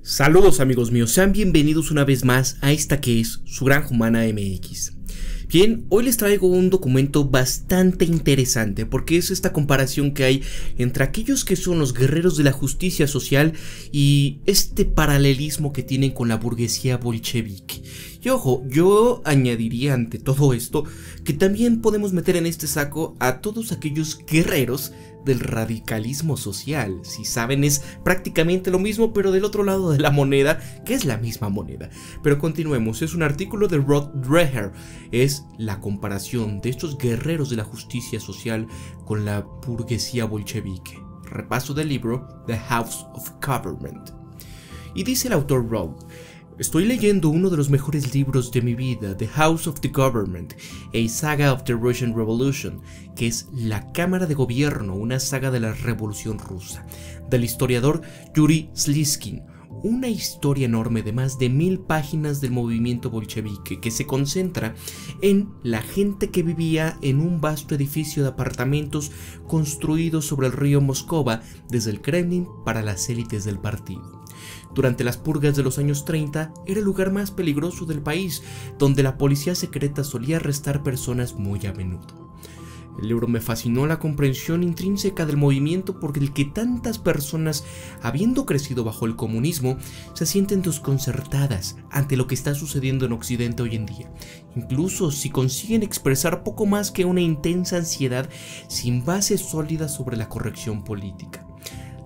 Saludos amigos míos, sean bienvenidos una vez más a esta que es su Granja Humana MX. Bien, hoy les traigo un documento bastante interesante porque es esta comparación que hay entre aquellos que son los guerreros de la justicia social y este paralelismo que tienen con la burguesía bolchevique. Y ojo, yo añadiría ante todo esto que también podemos meter en este saco a todos aquellos guerreros del radicalismo social. Si saben, es prácticamente lo mismo, pero del otro lado de la moneda, que es la misma moneda. Pero continuemos, es un artículo de Rod Dreher, es la comparación de estos guerreros de la justicia social con la burguesía bolchevique. Repaso del libro The House of Government. Y dice el autor Rod: estoy leyendo uno de los mejores libros de mi vida, The House of the Government, a Saga of the Russian Revolution, que es La Cámara de Gobierno, una saga de la Revolución Rusa, del historiador Yuri Slizkin. Una historia enorme de más de 1000 páginas del movimiento bolchevique que se concentra en la gente que vivía en un vasto edificio de apartamentos construidos sobre el río Moscova desde el Kremlin para las élites del partido. Durante las purgas de los años 30 era el lugar más peligroso del país, donde la policía secreta solía arrestar personas muy a menudo. El libro me fascinó la comprensión intrínseca del movimiento por el que tantas personas, habiendo crecido bajo el comunismo, se sienten desconcertadas ante lo que está sucediendo en Occidente hoy en día, incluso si consiguen expresar poco más que una intensa ansiedad sin base sólida sobre la corrección política.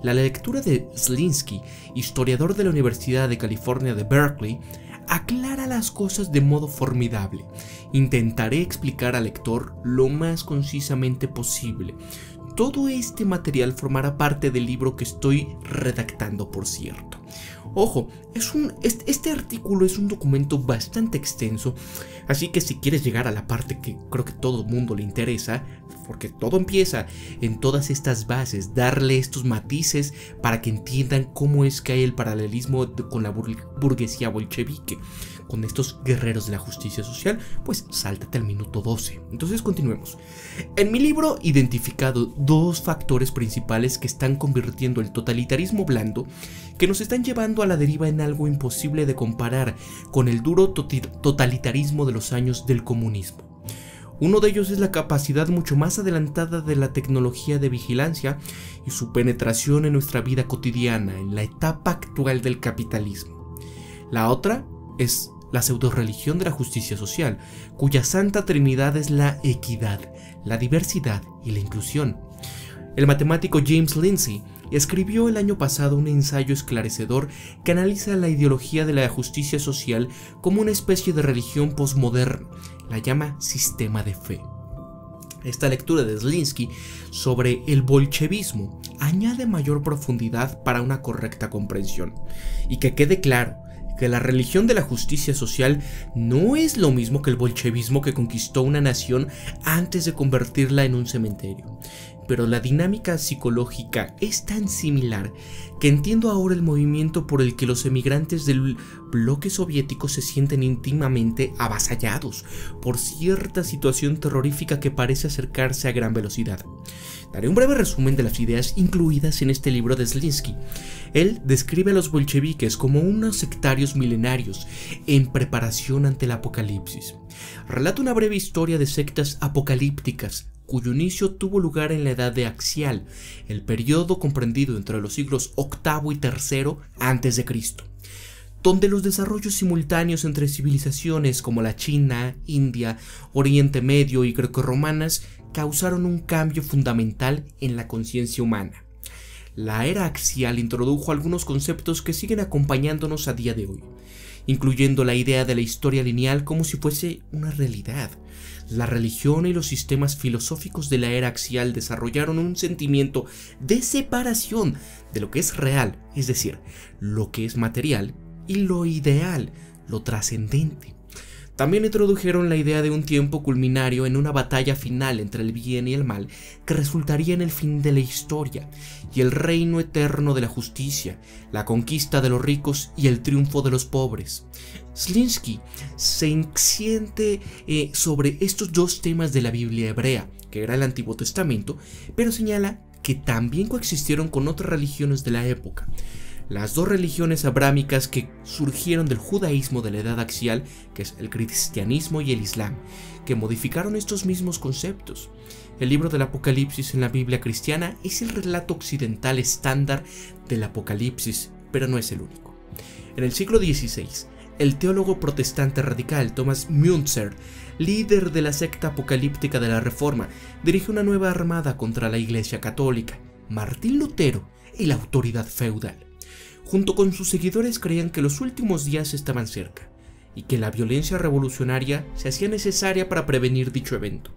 La lectura de Slinsky, historiador de la Universidad de California de Berkeley, aclara las cosas de modo formidable. Intentaré explicar al lector lo más concisamente posible. Todo este material formará parte del libro que estoy redactando, por cierto. Ojo, este artículo es un documento bastante extenso, así que si quieres llegar a la parte que creo que todo el mundo le interesa, porque todo empieza en todas estas bases, darle estos matices para que entiendan cómo es que hay el paralelismo con la burguesía bolchevique, con estos guerreros de la justicia social, pues sáltate al minuto 12. Entonces continuemos. En mi libro he identificado dos factores principales que están convirtiendo el totalitarismo blando, que nos están llevando a la deriva, en algo imposible de comparar con el duro totalitarismo de los años del comunismo. Uno de ellos es la capacidad mucho más adelantada de la tecnología de vigilancia y su penetración en nuestra vida cotidiana en la etapa actual del capitalismo. La otra es la pseudorreligión de la justicia social, cuya santa trinidad es la equidad, la diversidad y la inclusión. El matemático James Lindsay escribió el año pasado un ensayo esclarecedor que analiza la ideología de la justicia social como una especie de religión posmoderna, la llama sistema de fe. Esta lectura de Slinsky sobre el bolchevismo añade mayor profundidad para una correcta comprensión, y que quede claro que la religión de la justicia social no es lo mismo que el bolchevismo que conquistó una nación antes de convertirla en un cementerio. Pero la dinámica psicológica es tan similar que entiendo ahora el movimiento por el que los emigrantes del bloque soviético se sienten íntimamente avasallados por cierta situación terrorífica que parece acercarse a gran velocidad. Daré un breve resumen de las ideas incluidas en este libro de Slinsky. Él describe a los bolcheviques como unos sectarios milenarios en preparación ante el apocalipsis. Relata una breve historia de sectas apocalípticas cuyo inicio tuvo lugar en la Edad de Axial, el periodo comprendido entre los siglos VIII y III a.C., donde los desarrollos simultáneos entre civilizaciones como la China, India, Oriente Medio y grecorromanas causaron un cambio fundamental en la conciencia humana. La era axial introdujo algunos conceptos que siguen acompañándonos a día de hoy, incluyendo la idea de la historia lineal como si fuese una realidad. La religión y los sistemas filosóficos de la era axial desarrollaron un sentimiento de separación de lo que es real, es decir, lo que es material, y lo ideal, lo trascendente. También introdujeron la idea de un tiempo culminario en una batalla final entre el bien y el mal que resultaría en el fin de la historia y el reino eterno de la justicia, la conquista de los ricos y el triunfo de los pobres. Slinsky se extiende sobre estos dos temas de la Biblia hebrea, que era el Antiguo Testamento, pero señala que también coexistieron con otras religiones de la época. las dos religiones abrámicas que surgieron del judaísmo de la edad axial, que es el cristianismo y el islam, que modificaron estos mismos conceptos. El libro del Apocalipsis en la Biblia cristiana es el relato occidental estándar del Apocalipsis, pero no es el único. En el siglo XVI, el teólogo protestante radical Thomas Müntzer, líder de la secta apocalíptica de la Reforma, dirige una nueva armada contra la Iglesia Católica, Martín Lutero y la autoridad feudal. Junto con sus seguidores creían que los últimos días estaban cerca y que la violencia revolucionaria se hacía necesaria para prevenir dicho evento.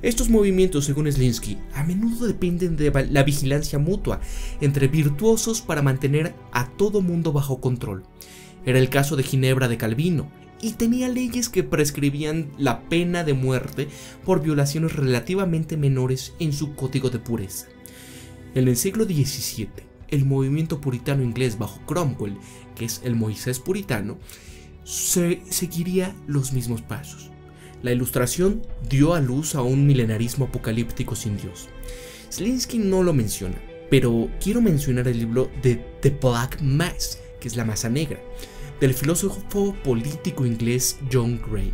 Estos movimientos, según Slinsky, a menudo dependen de la vigilancia mutua entre virtuosos para mantener a todo mundo bajo control. Era el caso de Ginebra de Calvino, y tenía leyes que prescribían la pena de muerte por violaciones relativamente menores en su código de pureza. En el siglo XVII, el movimiento puritano inglés bajo Cromwell, que es el Moisés puritano, seguiría los mismos pasos. La Ilustración dio a luz a un milenarismo apocalíptico sin Dios. Slinsky no lo menciona, pero quiero mencionar el libro de The Black Mass, que es la masa negra, del filósofo político inglés John Gray.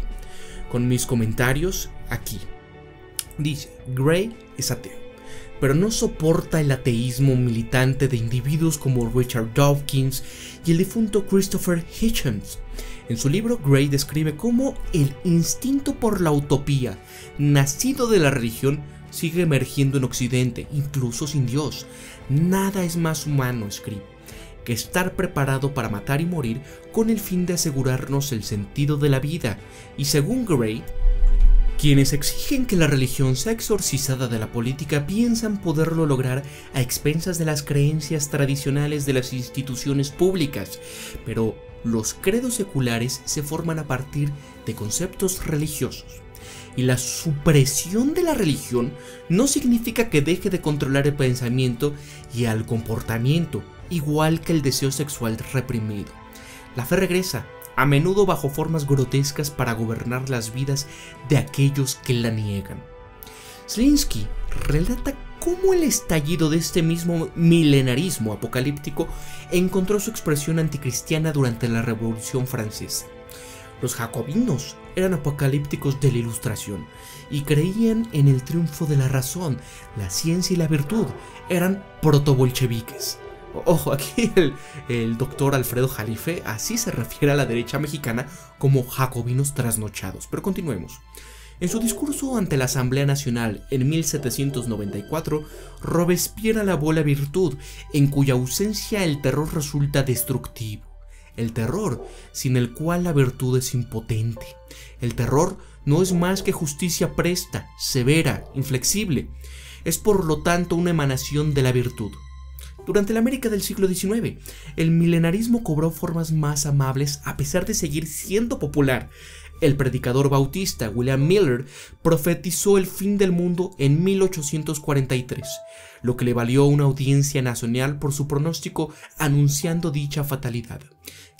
Con mis comentarios aquí. Dice, Gray es ateo, pero no soporta el ateísmo militante de individuos como Richard Dawkins y el difunto Christopher Hitchens. En su libro, Gray describe cómo el instinto por la utopía, nacido de la religión, sigue emergiendo en Occidente, incluso sin Dios. Nada es más humano, escribe, que estar preparado para matar y morir con el fin de asegurarnos el sentido de la vida. Y según Gray, quienes exigen que la religión sea exorcizada de la política piensan poderlo lograr a expensas de las creencias tradicionales de las instituciones públicas, pero los credos seculares se forman a partir de conceptos religiosos. Y la supresión de la religión no significa que deje de controlar el pensamiento y el comportamiento, igual que el deseo sexual reprimido. La fe regresa, a menudo bajo formas grotescas para gobernar las vidas de aquellos que la niegan. Slinsky relata cómo el estallido de este mismo milenarismo apocalíptico encontró su expresión anticristiana durante la Revolución Francesa. Los jacobinos eran apocalípticos de la Ilustración y creían en el triunfo de la razón, la ciencia y la virtud. Eran protobolcheviques. Ojo, aquí el doctor Alfredo Jalife así se refiere a la derecha mexicana como jacobinos trasnochados. Pero continuemos. En su discurso ante la Asamblea Nacional en 1794, Robespierre alabó la virtud, en cuya ausencia el terror resulta destructivo. El terror, sin el cual la virtud es impotente. El terror no es más que justicia presta, severa, inflexible. Es por lo tanto una emanación de la virtud. Durante la América del siglo XIX, el milenarismo cobró formas más amables a pesar de seguir siendo popular. El predicador bautista William Miller profetizó el fin del mundo en 1843, lo que le valió una audiencia nacional por su pronóstico anunciando dicha fatalidad.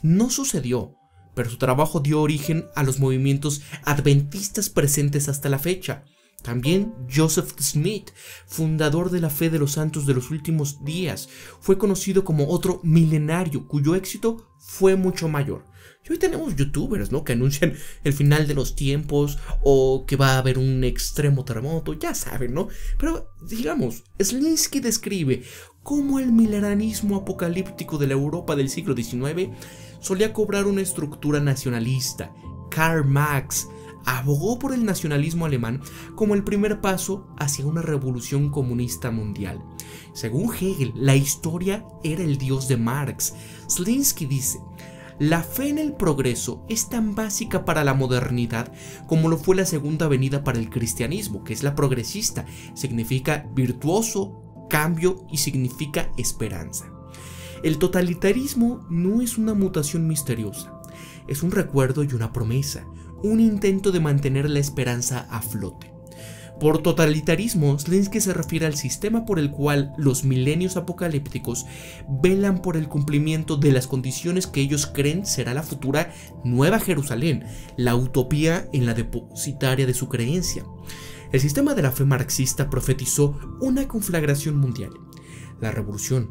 No sucedió, pero su trabajo dio origen a los movimientos adventistas presentes hasta la fecha. También Joseph Smith, fundador de la Fe de los Santos de los Últimos Días, fue conocido como otro milenario cuyo éxito fue mucho mayor. Y hoy tenemos youtubers, ¿no?, que anuncian el final de los tiempos o que va a haber un extremo terremoto, ya saben, ¿no? Pero digamos, Slinsky describe cómo el milenarismo apocalíptico de la Europa del siglo XIX solía cobrar una estructura nacionalista. Karl Marx abogó por el nacionalismo alemán como el primer paso hacia una revolución comunista mundial. Según Hegel, la historia era el dios de Marx. Slinsky dice: la fe en el progreso es tan básica para la modernidad como lo fue la segunda venida para el cristianismo, que es la progresista. Significa virtuoso, cambio y significa esperanza. El totalitarismo no es una mutación misteriosa, es un recuerdo y una promesa, un intento de mantener la esperanza a flote. Por totalitarismo, Slinsky se refiere al sistema por el cual los milenios apocalípticos velan por el cumplimiento de las condiciones que ellos creen será la futura Nueva Jerusalén, la utopía en la depositaria de su creencia. El sistema de la fe marxista profetizó una conflagración mundial, la revolución,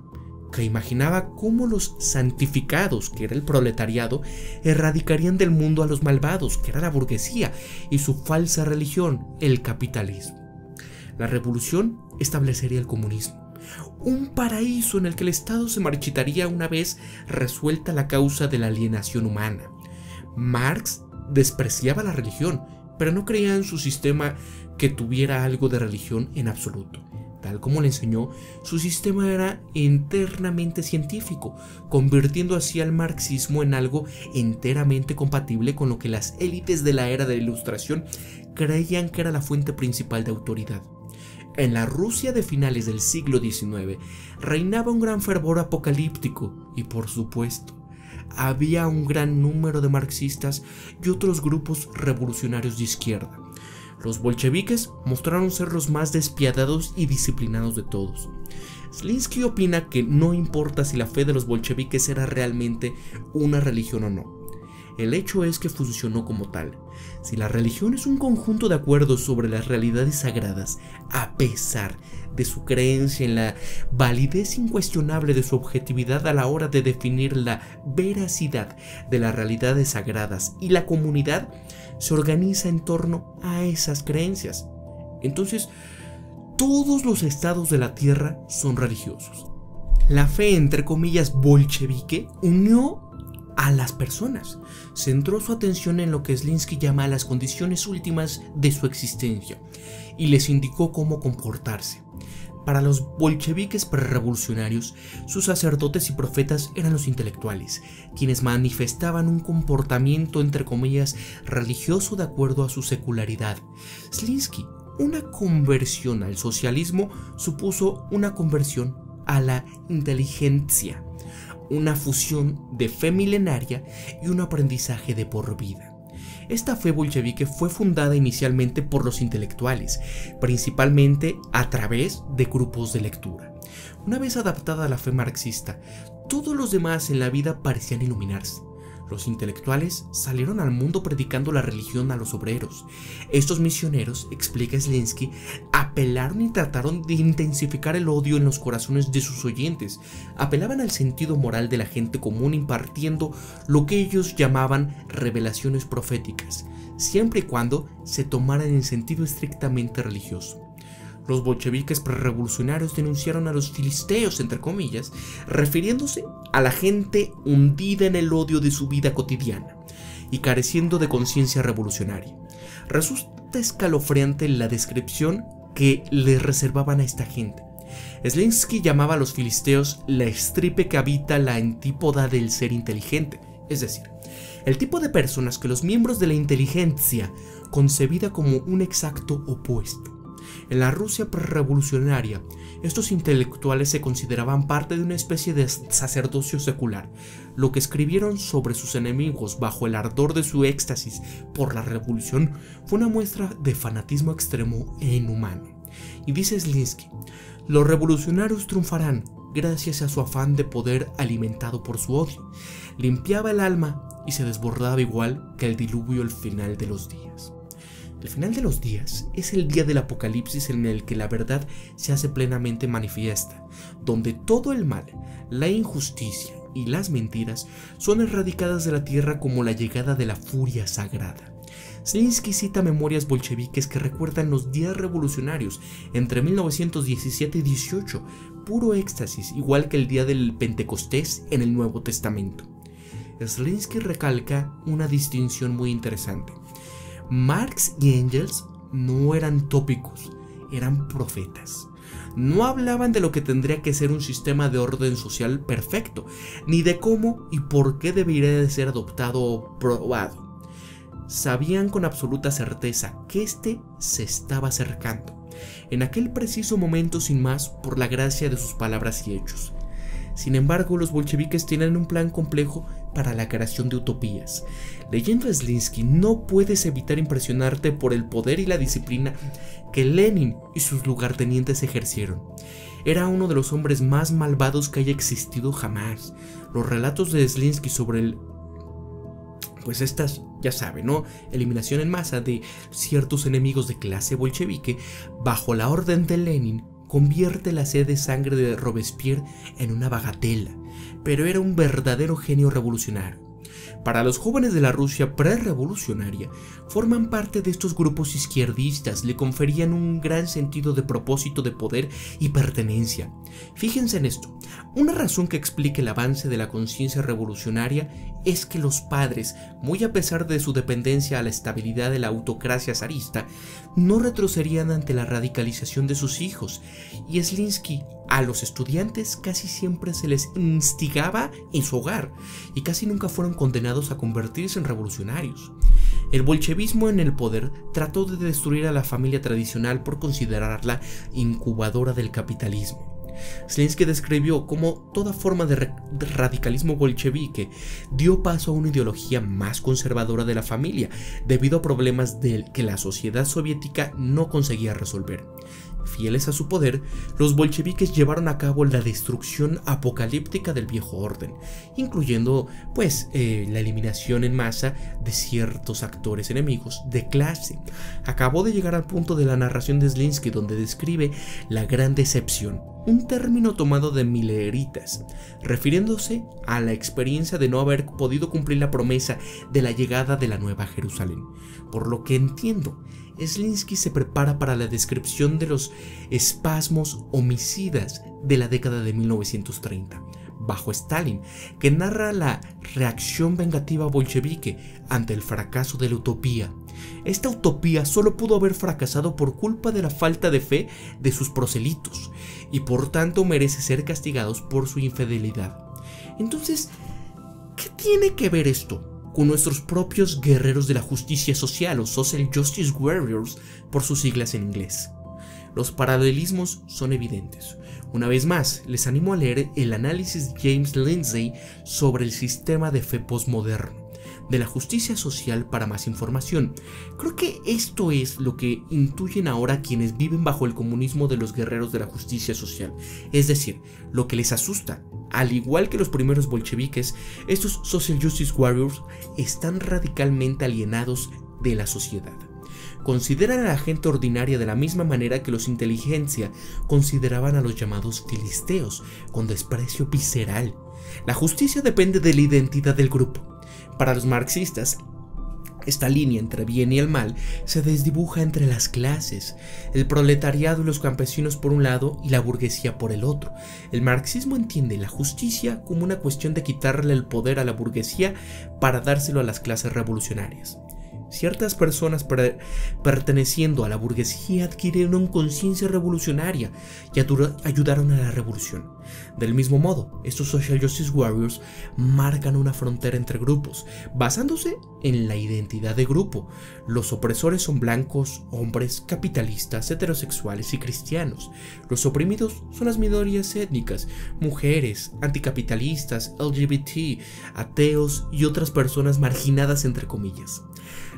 que imaginaba cómo los santificados, que era el proletariado, erradicarían del mundo a los malvados, que era la burguesía, y su falsa religión, el capitalismo. La revolución establecería el comunismo, un paraíso en el que el Estado se marchitaría una vez resuelta la causa de la alienación humana. Marx despreciaba la religión, pero no creía en su sistema que tuviera algo de religión en absoluto. Tal como le enseñó, su sistema era internamente científico, convirtiendo así al marxismo en algo enteramente compatible con lo que las élites de la era de la Ilustración creían que era la fuente principal de autoridad. En la Rusia de finales del siglo XIX reinaba un gran fervor apocalíptico y, por supuesto, había un gran número de marxistas y otros grupos revolucionarios de izquierda. Los bolcheviques mostraron ser los más despiadados y disciplinados de todos. Zelinsky opina que no importa si la fe de los bolcheviques era realmente una religión o no. El hecho es que funcionó como tal. Si la religión es un conjunto de acuerdos sobre las realidades sagradas, a pesar de su creencia en la validez incuestionable de su objetividad a la hora de definir la veracidad de las realidades sagradas, y la comunidad se organiza en torno a esas creencias, entonces todos los estados de la tierra son religiosos. La fe, entre comillas, bolchevique unió a las personas. Centró su atención en lo que Zelinsky llama las condiciones últimas de su existencia y les indicó cómo comportarse. Para los bolcheviques prerevolucionarios, sus sacerdotes y profetas eran los intelectuales, quienes manifestaban un comportamiento, entre comillas, religioso de acuerdo a su secularidad. Zelinsky, una conversión al socialismo supuso una conversión a la inteligencia, una fusión de fe milenaria y un aprendizaje de por vida. Esta fe bolchevique fue fundada inicialmente por los intelectuales, principalmente a través de grupos de lectura. Una vez adaptada a la fe marxista, todos los demás en la vida parecían iluminarse. Los intelectuales salieron al mundo predicando la religión a los obreros. Estos misioneros, explica Zelinsky, apelaron y trataron de intensificar el odio en los corazones de sus oyentes. Apelaban al sentido moral de la gente común impartiendo lo que ellos llamaban revelaciones proféticas, siempre y cuando se tomaran en sentido estrictamente religioso. Los bolcheviques prerevolucionarios denunciaron a los filisteos, entre comillas, refiriéndose a la gente hundida en el odio de su vida cotidiana y careciendo de conciencia revolucionaria. Resulta escalofriante la descripción que les reservaban a esta gente. Zelinsky llamaba a los filisteos la estripe que habita la antípoda del ser inteligente, es decir, el tipo de personas que los miembros de la inteligencia concebida como un exacto opuesto. En la Rusia prerevolucionaria, estos intelectuales se consideraban parte de una especie de sacerdocio secular. Lo que escribieron sobre sus enemigos bajo el ardor de su éxtasis por la revolución fue una muestra de fanatismo extremo e inhumano. Y dice Zelinsky, los revolucionarios triunfarán gracias a su afán de poder alimentado por su odio. Limpiaba el alma y se desbordaba igual que el diluvio al final de los días. El final de los días es el día del apocalipsis en el que la verdad se hace plenamente manifiesta, donde todo el mal, la injusticia y las mentiras son erradicadas de la tierra como la llegada de la furia sagrada. Zelinsky cita memorias bolcheviques que recuerdan los días revolucionarios entre 1917 y 18, puro éxtasis, igual que el día del Pentecostés en el Nuevo Testamento. Zelinsky recalca una distinción muy interesante. Marx y Engels no eran tópicos, eran profetas. No hablaban de lo que tendría que ser un sistema de orden social perfecto, ni de cómo y por qué debería de ser adoptado o probado. Sabían con absoluta certeza que éste se estaba acercando, en aquel preciso momento sin más por la gracia de sus palabras y hechos. Sin embargo, los bolcheviques tienen un plan complejo para la creación de utopías. Leyendo a Zelinsky no puedes evitar impresionarte por el poder y la disciplina que Lenin y sus lugartenientes ejercieron. Era uno de los hombres más malvados que haya existido jamás. Los relatos de Zelinsky sobre estas, ya saben, ¿no? Eliminación en masa de ciertos enemigos de clase bolchevique bajo la orden de Lenin convierte la sed de sangre de Robespierre en una bagatela, pero era un verdadero genio revolucionario. Para los jóvenes de la Rusia prerevolucionaria, forman parte de estos grupos izquierdistas, le conferían un gran sentido de propósito, de poder y pertenencia. Fíjense en esto, una razón que explica el avance de la conciencia revolucionaria es que los padres, muy a pesar de su dependencia a la estabilidad de la autocracia zarista, no retrocedían ante la radicalización de sus hijos, y Slinsky a los estudiantes casi siempre se les instigaba en su hogar, y casi nunca fueron condenados a convertirse en revolucionarios. El bolchevismo en el poder trató de destruir a la familia tradicional por considerarla incubadora del capitalismo. Slinsky describió cómo toda forma de radicalismo bolchevique dio paso a una ideología más conservadora de la familia, debido a problemas que la sociedad soviética no conseguía resolver. Fieles a su poder, los bolcheviques llevaron a cabo la destrucción apocalíptica del viejo orden, incluyendo la eliminación en masa de ciertos actores enemigos de clase. Acabó de llegar al punto de la narración de Slinsky donde describe la gran decepción, un término tomado de mileritas, refiriéndose a la experiencia de no haber podido cumplir la promesa de la llegada de la Nueva Jerusalén. Por lo que entiendo, Slinsky se prepara para la descripción de los espasmos homicidas de la década de 1930, bajo Stalin, que narra la reacción vengativa bolchevique ante el fracaso de la utopía. Esta utopía solo pudo haber fracasado por culpa de la falta de fe de sus proselitos, y por tanto merece ser castigados por su infidelidad. Entonces, ¿qué tiene que ver esto con nuestros propios guerreros de la justicia social, o Social Justice Warriors por sus siglas en inglés? Los paralelismos son evidentes. Una vez más, les animo a leer el análisis de James Lindsay sobre el sistema de fe postmoderno de la justicia social para más información. Creo que esto es lo que intuyen ahora quienes viven bajo el comunismo de los guerreros de la justicia social, es decir, lo que les asusta. Al igual que los primeros bolcheviques, estos Social Justice Warriors están radicalmente alienados de la sociedad. Consideran a la gente ordinaria de la misma manera que los inteligencia consideraban a los llamados filisteos, con desprecio visceral. La justicia depende de la identidad del grupo. Para los marxistas, esta línea entre bien y el mal se desdibuja entre las clases, el proletariado y los campesinos por un lado y la burguesía por el otro. El marxismo entiende la justicia como una cuestión de quitarle el poder a la burguesía para dárselo a las clases revolucionarias. Ciertas personas perteneciendo a la burguesía adquirieron conciencia revolucionaria y ayudaron a la revolución. Del mismo modo, estos Social Justice Warriors marcan una frontera entre grupos, basándose en la identidad de grupo. Los opresores son blancos, hombres, capitalistas, heterosexuales y cristianos. Los oprimidos son las minorías étnicas, mujeres, anticapitalistas, LGBT, ateos y otras personas marginadas entre comillas.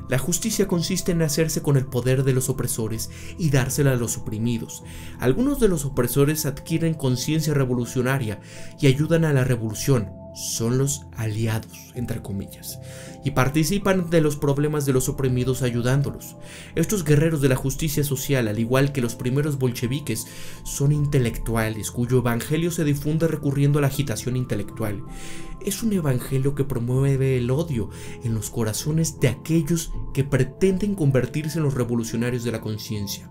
La justicia consiste en hacerse con el poder de los opresores y dársela a los oprimidos. Algunos de los opresores adquieren conciencia revolucionaria y ayudan a la revolución. Son los aliados, entre comillas, y participan de los problemas de los oprimidos ayudándolos. Estos guerreros de la justicia social, al igual que los primeros bolcheviques, son intelectuales cuyo evangelio se difunde recurriendo a la agitación intelectual. Es un evangelio que promueve el odio en los corazones de aquellos que pretenden convertirse en los revolucionarios de la conciencia.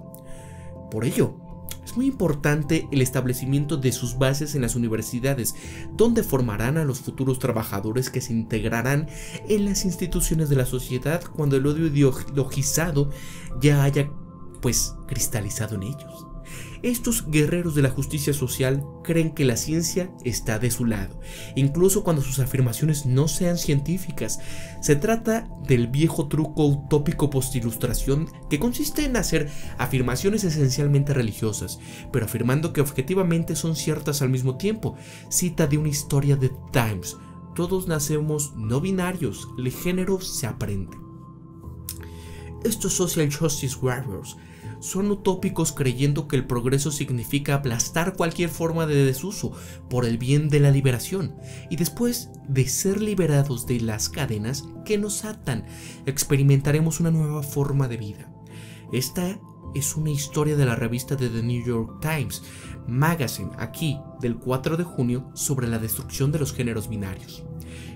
Por ello, es muy importante el establecimiento de sus bases en las universidades, donde formarán a los futuros trabajadores que se integrarán en las instituciones de la sociedad cuando el odio ideologizado ya haya cristalizado en ellos. Estos guerreros de la justicia social creen que la ciencia está de su lado, incluso cuando sus afirmaciones no sean científicas. Se trata del viejo truco utópico postilustración que consiste en hacer afirmaciones esencialmente religiosas, pero afirmando que objetivamente son ciertas al mismo tiempo. Cita de una historia de Times: todos nacemos no binarios, el género se aprende. Estos Social Justice Warriors son utópicos creyendo que el progreso significa aplastar cualquier forma de desuso por el bien de la liberación, y después de ser liberados de las cadenas que nos atan, experimentaremos una nueva forma de vida. Esta es una historia de la revista de The New York Times Magazine, aquí del 4 de junio, sobre la destrucción de los géneros binarios.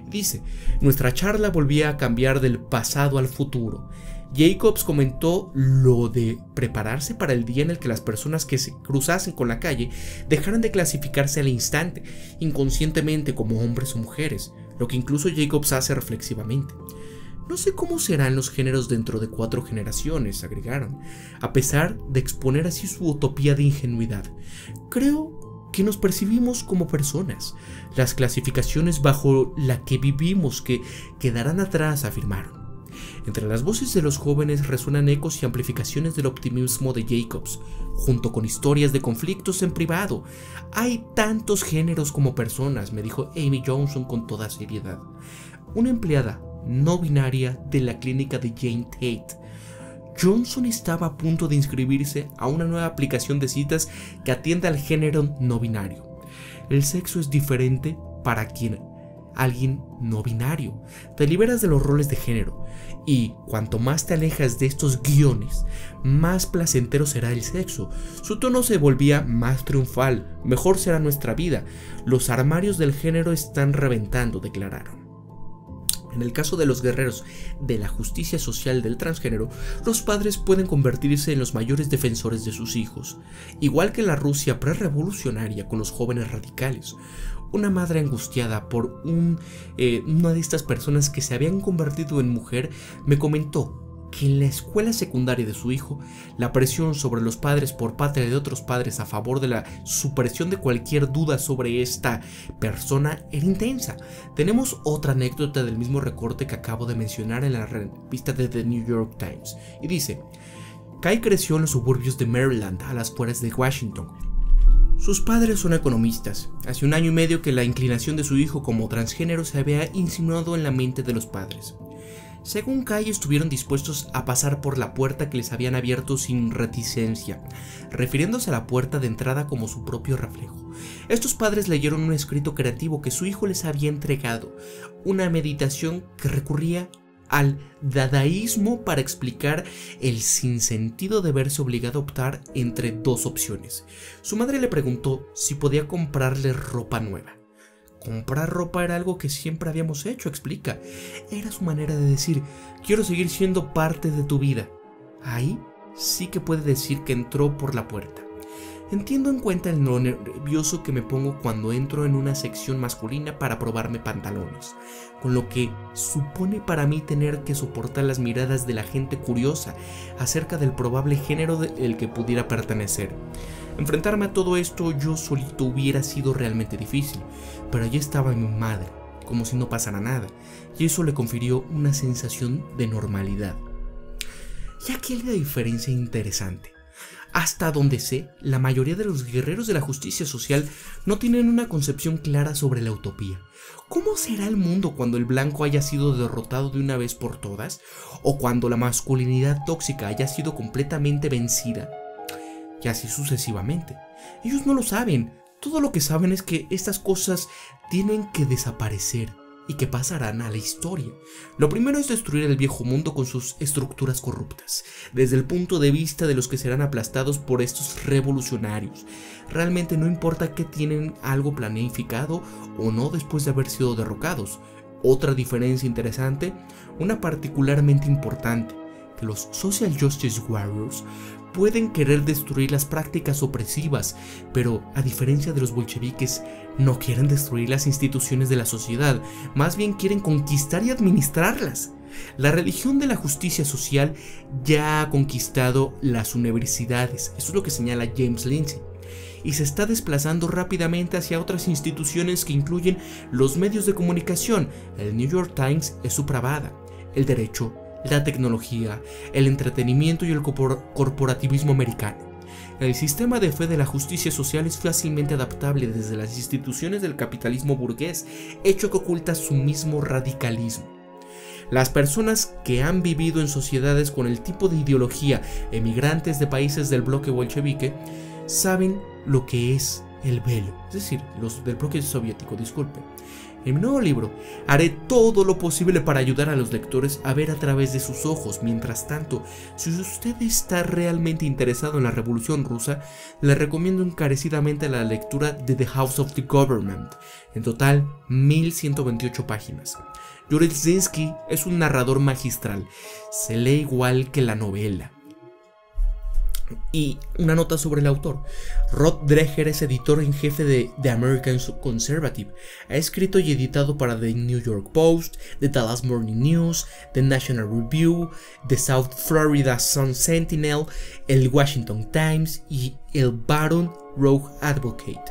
Dice: nuestra charla volvía a cambiar del pasado al futuro. Jacobs comentó lo de prepararse para el día en el que las personas que se cruzasen con la calle dejaran de clasificarse al instante, inconscientemente, como hombres o mujeres, lo que incluso Jacobs hace reflexivamente. No sé cómo serán los géneros dentro de 4 generaciones, agregaron, a pesar de exponer así su utopía de ingenuidad. Creo que nos percibimos como personas. Las clasificaciones bajo la que vivimos que quedarán atrás, afirmaron. Entre las voces de los jóvenes resuenan ecos y amplificaciones del optimismo de Jacobs, junto con historias de conflictos en privado. Hay tantos géneros como personas, me dijo Amy Johnson con toda seriedad, una empleada no binaria de la clínica de Jane Tate. Johnson estaba a punto de inscribirse a una nueva aplicación de citas que atiende al género no binario. El sexo es diferente para alguien no binario. Te liberas de los roles de género, y cuanto más te alejas de estos guiones, más placentero será el sexo. Su tono se volvía más triunfal. Mejor será nuestra vida. Los armarios del género están reventando, declararon. En el caso de los guerreros de la justicia social del transgénero, los padres pueden convertirse en los mayores defensores de sus hijos, igual que en la Rusia prerevolucionaria con los jóvenes radicales. Una madre angustiada por una de estas personas que se habían convertido en mujer me comentó que en la escuela secundaria de su hijo, la presión sobre los padres por parte de otros padres a favor de la supresión de cualquier duda sobre esta persona era intensa. Tenemos otra anécdota del mismo recorte que acabo de mencionar en la revista de The New York Times, y dice: Kai creció en los suburbios de Maryland, a las afueras de Washington. Sus padres son economistas. Hace 1 año y medio que la inclinación de su hijo como transgénero se había insinuado en la mente de los padres. Según Kai, estuvieron dispuestos a pasar por la puerta que les habían abierto sin reticencia, refiriéndose a la puerta de entrada como su propio reflejo. Estos padres leyeron un escrito creativo que su hijo les había entregado, una meditación que recurría al dadaísmo para explicar el sinsentido de verse obligado a optar entre 2 opciones. Su madre le preguntó si podía comprarle ropa nueva. Comprar ropa era algo que siempre habíamos hecho, explica. Era su manera de decir: quiero seguir siendo parte de tu vida. Ahí sí que puede decir que entró por la puerta. Entiendo en cuenta lo nervioso que me pongo cuando entro en una sección masculina para probarme pantalones, con lo que supone para mí tener que soportar las miradas de la gente curiosa acerca del probable género del que pudiera pertenecer. Enfrentarme a todo esto yo solito hubiera sido realmente difícil, pero allí estaba mi madre, como si no pasara nada, y eso le confirió una sensación de normalidad. Y aquí hay una diferencia interesante. Hasta donde sé, la mayoría de los guerreros de la justicia social no tienen una concepción clara sobre la utopía. ¿Cómo será el mundo cuando el blanco haya sido derrotado de una vez por todas? ¿O cuando la masculinidad tóxica haya sido completamente vencida? Y así sucesivamente. Ellos no lo saben. Todo lo que saben es que estas cosas tienen que desaparecer y que pasarán a la historia. Lo primero es destruir el viejo mundo con sus estructuras corruptas, desde el punto de vista de los que serán aplastados por estos revolucionarios. Realmente no importa que tienen algo planificado o no después de haber sido derrocados. Otra diferencia interesante, una particularmente importante, que los Social Justice Warriors pueden querer destruir las prácticas opresivas, pero a diferencia de los bolcheviques, no quieren destruir las instituciones de la sociedad, más bien quieren conquistar y administrarlas. La religión de la justicia social ya ha conquistado las universidades, eso es lo que señala James Lindsay, y se está desplazando rápidamente hacia otras instituciones que incluyen los medios de comunicación. El New York Times es su pravada, el derecho, la tecnología, el entretenimiento y el corporativismo americano. El sistema de fe de la justicia social es fácilmente adaptable desde las instituciones del capitalismo burgués, hecho que oculta su mismo radicalismo. Las personas que han vivido en sociedades con el tipo de ideología emigrantes de países del bloque bolchevique saben lo que es el velo, es decir, los del bloque soviético, disculpen. En mi nuevo libro, haré todo lo posible para ayudar a los lectores a ver a través de sus ojos. Mientras tanto, si usted está realmente interesado en la Revolución Rusa, le recomiendo encarecidamente la lectura de The House of the Government, en total 1128 páginas. Yuri Zhinsky es un narrador magistral, se lee igual que la novela. Y una nota sobre el autor. Rod Dreher es editor en jefe de The American Conservative. Ha escrito y editado para The New York Post, The Dallas Morning News, The National Review, The South Florida Sun Sentinel, el Washington Times y el Baton Rouge Advocate.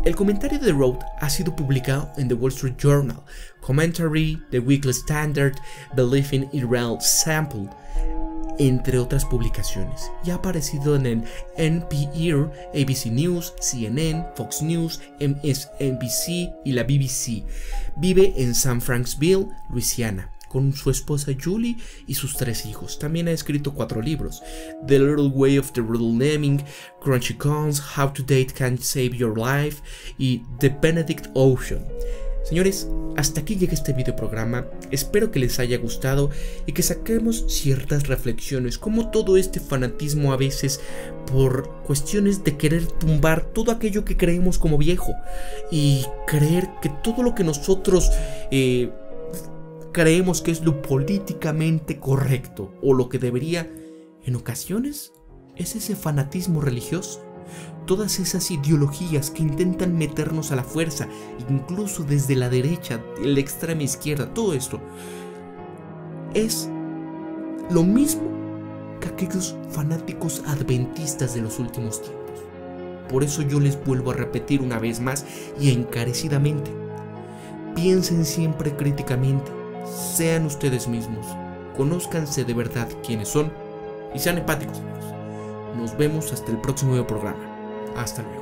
El comentario de Rod ha sido publicado en The Wall Street Journal, Commentary, The Weekly Standard, Belief in Israel Sample, entre otras publicaciones, y ha aparecido en el NPR, ABC News, CNN, Fox News, MSNBC y la BBC. Vive en San Francisco, Luisiana, con su esposa Julie y sus 3 hijos. También ha escrito 4 libros: The Little Way of the Riddle Naming, Crunchy Cons, How to Date Can Save Your Life y The Benedict Ocean. Señores, hasta aquí llega este video programa. Espero que les haya gustado y que saquemos ciertas reflexiones, como todo este fanatismo a veces por cuestiones de querer tumbar todo aquello que creemos como viejo y creer que todo lo que nosotros creemos que es lo políticamente correcto o lo que debería, en ocasiones es ese fanatismo religioso. Todas esas ideologías que intentan meternos a la fuerza, incluso desde la derecha, la extrema izquierda, todo esto es lo mismo que aquellos fanáticos adventistas de los últimos tiempos. Por eso yo les vuelvo a repetir una vez más y encarecidamente: piensen siempre críticamente, sean ustedes mismos, conózcanse de verdad quiénes son y sean empáticos, amigos. Nos vemos hasta el próximo programa. Hasta luego.